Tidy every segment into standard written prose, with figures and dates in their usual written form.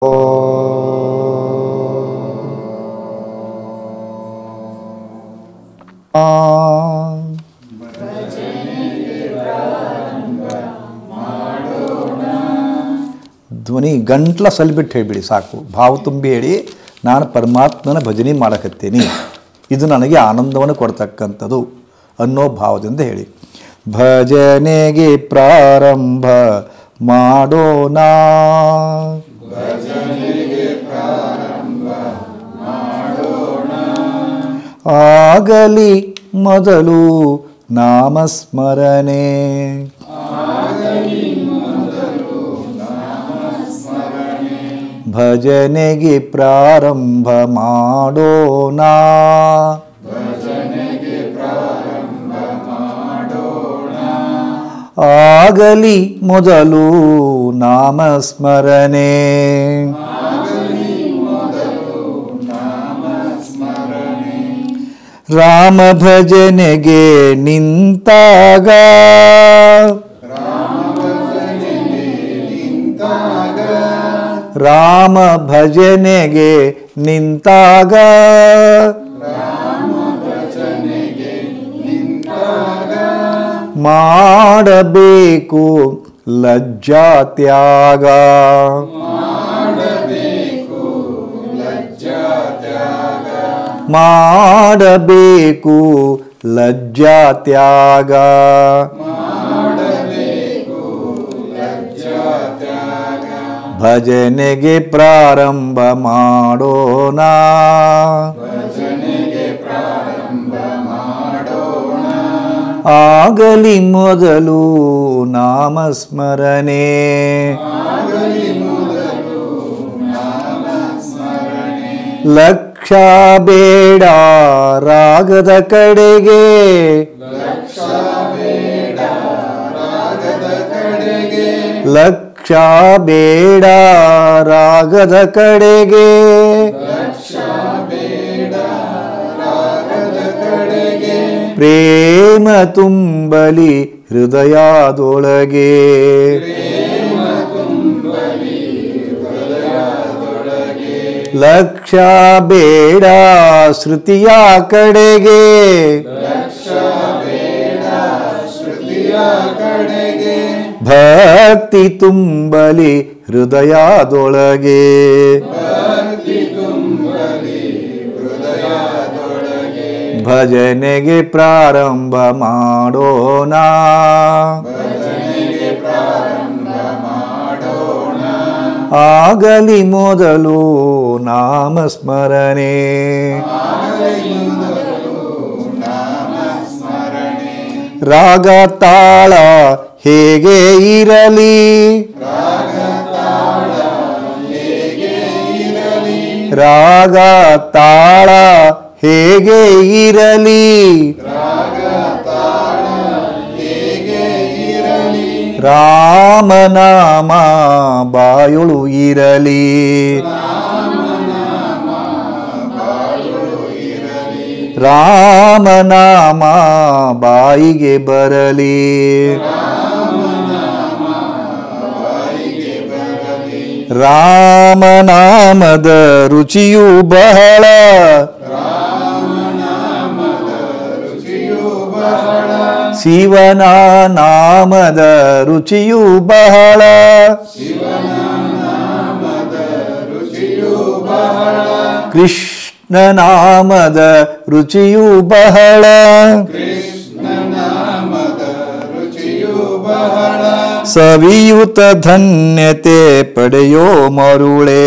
ಧ್ವನಿ ಗಂಟ್ಲ ಸಲ್ಬಿಟ್ಟು ಹೇಳಿಬಿಡಿ ಸಾಕು. ಭಾವ ತುಂಬಿ ಹೇಳಿ, ನಾನು ಪರಮಾತ್ಮನ ಭಜನೆ ಮಾಡಕತ್ತೀನಿ, ಇದು ನನಗೆ ಆನಂದವನ್ನು ಕೊಡ್ತಕ್ಕಂಥದ್ದು ಅನ್ನೋ ಭಾವದಿಂದ ಹೇಳಿ. ಭಜನೆಗೆ ಪ್ರಾರಂಭ ಮಾಡೋಣ, ಆಗಲಿ ಮೊದಲು ನಾಮಸ್ಮರಣೆ. ಭಜನೆಗೆ ಪ್ರಾರಂಭ ಮಾಡೋಣ, ಆಗಲಿ ಮೊದಲು ನಾಮಸ್ಮರಣೆ. ರಾಮ ಭಜನೆಗೆ ನಿಂತಾಗ, ರಾಮ ಭಜನೆಗೆ ನಿಂತಾಗ, ಮಾಡಬೇಕು ಲಜ್ಜಾತ್ಯಾಗ. ಮಾಡಬೇಕು ಲಜ್ಜಾತ್ಯಾಗ. ಭಜನೆಗೆ ಪ್ರಾರಂಭ ಮಾಡೋಣ, ಆಗಲಿ ಮೊದಲು ನಾಮಸ್ಮರಣೆ. ಲಕ್ಷ್ಯ ಬೇಡ ರಾಗದ ಕಡೆಗೆ, ಲಕ್ಷ್ಯ ಬೇಡ ರಾಗದ ಕಡೆಗೆ. ಪ್ರೇಮ ತುಂಬಲಿ ಹೃದಯದೊಳಗೆ, ಲಕ್ಷ್ಯ ಬೇಡ ಶ್ರುತಿಯ ಕಡೆಗೆ. ಭಕ್ತಿ ತುಂಬಲಿ ಹೃದಯದೊಳಗೆ, ಭಜನೆಗೆ ಪ್ರಾರಂಭ ಮಾಡೋಣ, ಆಗಲಿ ಮೊದಲು ನಾಮಸ್ಮರಣೆ. ರಾಗ ತಾಳ ಹೇಗೆ ಇರಲಿ, ರಾಗ ತಾಳ ಹೇಗೆ ಇರಲಿ, ರಾಮನಾಮ ಬಾಯೊಳು ಇರಲಿ, ರಾಮನಾಮ ಬಾಯಿಗೆ ಬರಲಿ. ರಾಮನಾಮದ ರುಚಿಯು ಬಹಳ, ಶಿವನ ನಾಮದ ರುಚಿಯು ಬಹಳ, ಕೃಷ್ಣ ನಾಮದ ರುಚಿಯು ಬಹಳ, ಸವಿಯುತ ಧನ್ಯತೆ ಪಡೆಯೋ ಮರುಳೆ,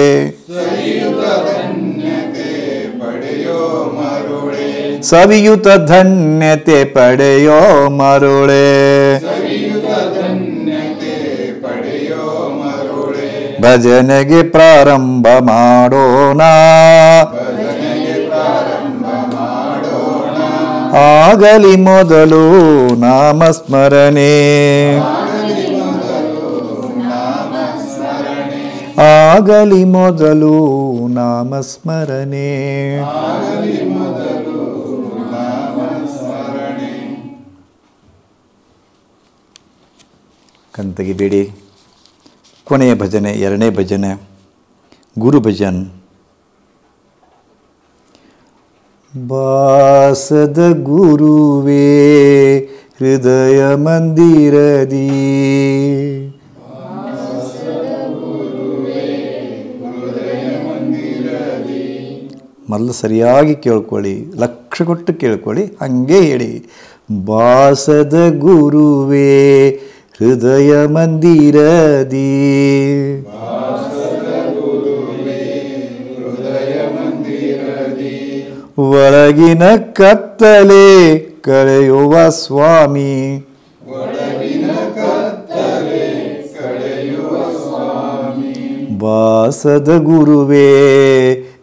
ಸವಿಯುತ ಧನ್ಯತೆ ಪಡೆಯೋ ಮರುಳೆ. ಭಜನೆಗೆ ಪ್ರಾರಂಭ ಮಾಡೋಣ, ಆಗಲಿ ಮೊದಲು ನಾಮಸ್ಮರಣೆ, ಆಗಲಿ ಮೊದಲು ನಾಮಸ್ಮರಣೆ. ಕಂತಗಿಬೇಡಿ. ಕೊನೆಯ ಭಜನೆ, ಎರಡನೇ ಭಜನೆ. ಗುರು ಭಜನ್. ಬಾಸದ ಗುರುವೇ ಹೃದಯ ಮಂದಿರದಿ, ಮೊದಲು ಸರಿಯಾಗಿ ಕೇಳ್ಕೊಳ್ಳಿ, ಲಕ್ಷ ಕೊಟ್ಟು ಕೇಳ್ಕೊಳ್ಳಿ, ಹಾಗೆ ಹೇಳಿ. ಬಾಸದ ಗುರುವೇ ಹೃದಯ ಮಂದಿರದಿ, ಒಳಗಿನ ಕತ್ತಲೆ ಕಳೆಯುವ ಸ್ವಾಮಿ, ಬಾಸದ ಗುರುವೇ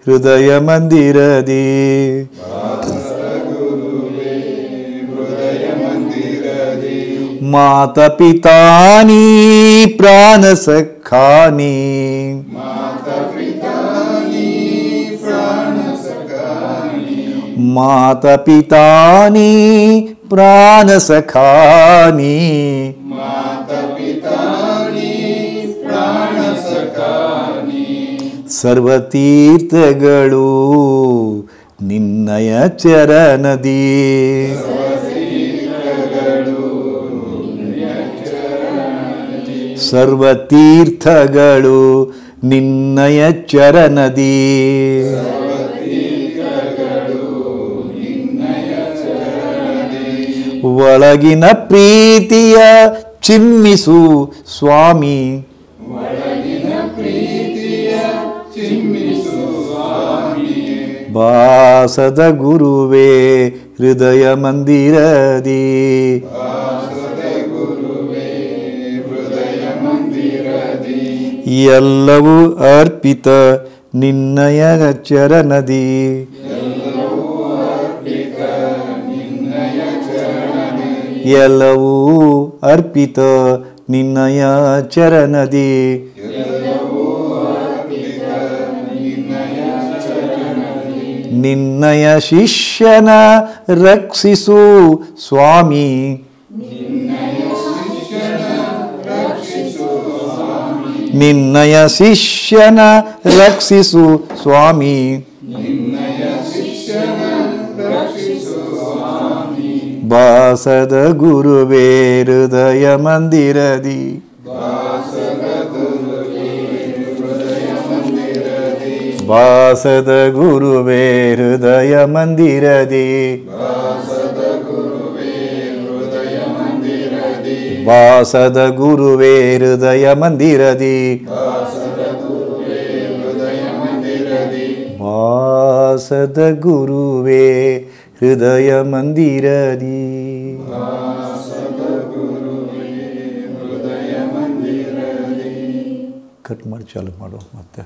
ಹೃದಯ ಮಂದಿರದಿ, ಮಾತಾ ಪಿತಾನಿ ಪ್ರಾಣ ಸಖಾನಿ, ಮಾತಾ ಪಿತಾನಿ ಪ್ರಾಣ ಸಖಾನಿ, ಸರ್ವತೀರ್ಥಗಳು ನಿನ್ನಯ ಚರಣದಿ, ಸರ್ವತೀರ್ಥಗಳು ನಿನ್ನಯ ಚರಣದಿ, ಒಳಗಿನ ಪ್ರೀತಿಯ ಚಿಮ್ಮಿಸು ಸ್ವಾಮಿ, ಬಾಸದ ಗುರುವೇ ಹೃದಯ ಮಂದಿರದಿ, ಎಲ್ಲವೂ ಅರ್ಪಿತ ನಿನ್ನಯ ಚರಣದಿ, ಎಲ್ಲವೂ ಅರ್ಪಿತ ನಿನ್ನಯ ಚರಣದಿ, ನಿನ್ನಯ ಶಿಷ್ಯನ ರಕ್ಷಿಸು ಸ್ವಾಮಿ, ನಿನ್ನಯ ಶಿಷ್ಯನ ರಕ್ಷಿಸು ಸ್ವಾಮಿ, ಬಾಸದ ಗುರುವೇ ಹೃದಯ ಮಂದಿರದಿ, ಬಾಸದ ಗುರುವೇ ಹೃದಯ ಮಂದಿರದಿ, ಬಾಸದ ಗುರುವೇ ಹೃದಯ ಮಂದಿರದಿ, ಬಾಸದ ಗುರುವೇ ಹೃದಯ ಮಂದಿರದಿ. ಕಟ್ ಮಾಡಿ ಚಾಲು ಮಾಡು ಮತ್ತೆ.